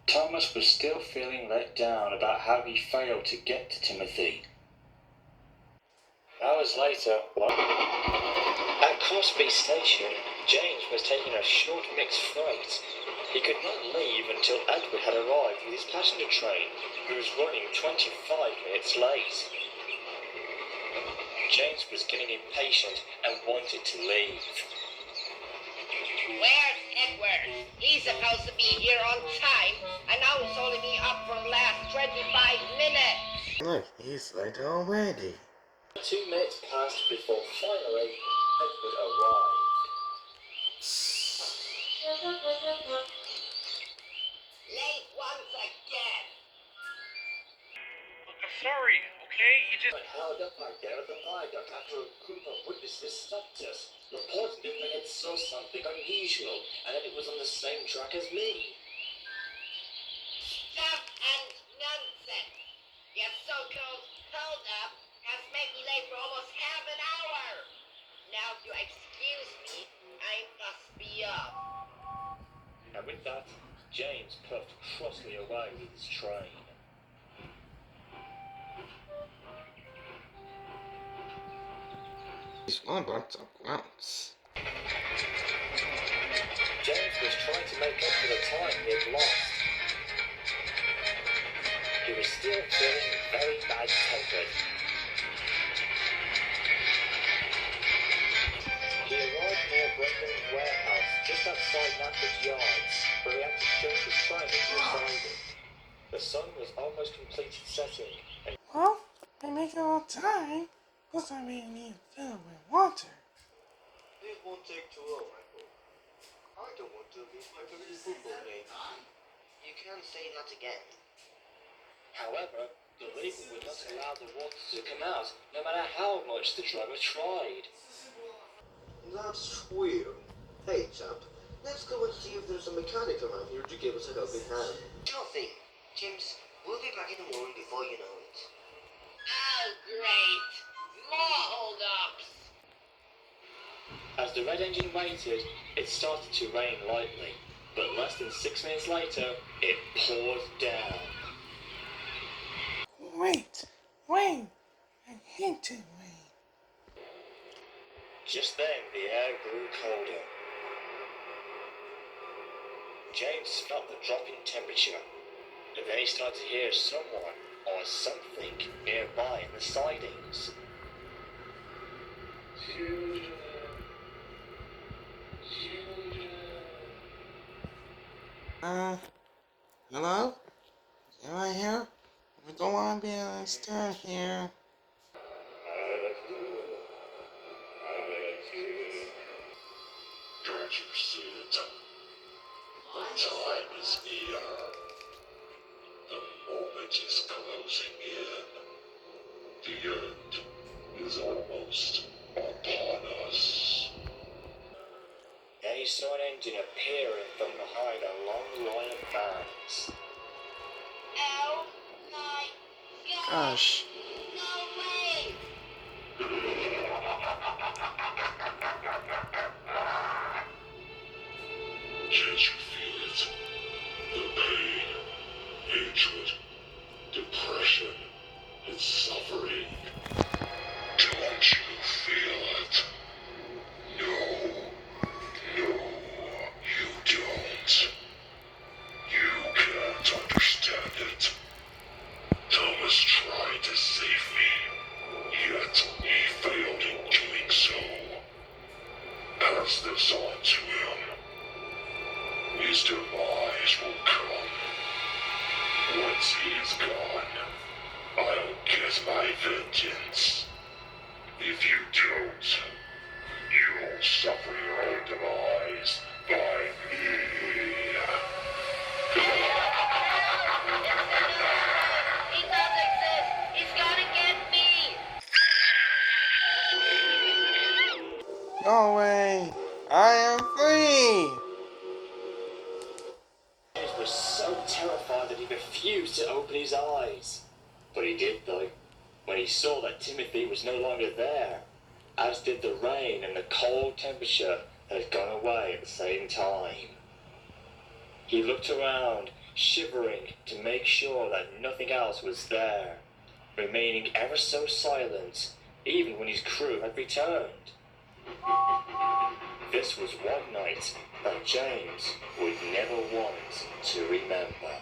Thomas was still feeling let down about how he failed to get to Timothy. Hours later, at Crosby Station, James was taking a short mixed freight. He could not leave until Edward had arrived with his passenger train, who was running 25 minutes late. James was getting impatient and wanted to leave. Where's Edward? He's supposed to be here on time, and now he's only been up for the last 25 minutes. Look, he's late already. 2 minutes passed before finally Edward arrived. Late once again. I'm sorry, okay? You just... But held up like there at the viaduct after a group of witnesses stopped us, reporting that they had saw something unusual and that it was on the same track as me. Stuff and nonsense. Your so-called hold-up has made me late for almost half an hour. Now, if you excuse me, I must be up. And with that, James puffed crossly away with his train. He's one bunch of grunts. James was trying to make up for the time he had lost. He was still feeling very bad-tempered. He arrived near Brendan's warehouse, just outside Nafford's yards, where he had to show his train inside it. The sun was almost completed setting, and Well, they make it all time. Plus, I really need to fill it with water. This won't take too long, Michael. I don't want to lose my favorite football game. You can't say that again. however, the legal would not allow the water to come out, no matter how much the driver tried. That's weird. Hey, chap, let's go and see if there's a mechanic around here to give us a helping hand. Sure thing. James, we'll be back in the morning before you know it. Oh, great. More hold-ups. As the red engine waited, it started to rain lightly, but less than 6 minutes later, it poured down. Wait, rain. I hate to rain. Just then, the air grew colder. James felt the drop in temperature, and then he started to hear someone or something nearby in the sidings. Hello? Am I here? We don't want to be stand here. Don't you see it? The time is near. The moment is closing in. The end is almost upon us. Then he saw an engine appearing from behind a long line of vans. Oh my God. Gosh. No way. Can't you feel it? The pain, hatred, depression, and suffering. Don't you feel it? No, you don't. You can't understand it. Thomas tried to save me, yet he failed in doing so. Pass this on to him. His demise will come. Once he's gone, I'll get my vengeance. If you don't, you'll suffer your own demise by me. He does exist. He's gonna get me. Go away. I am free. James was so terrified that he refused to open his eyes. But he did, though, when he saw that Timothy was no longer there, as did the rain and the cold temperature that had gone away at the same time. He looked around, shivering to make sure that nothing else was there, remaining ever so silent, even when his crew had returned. This was one night that James would never want to remember.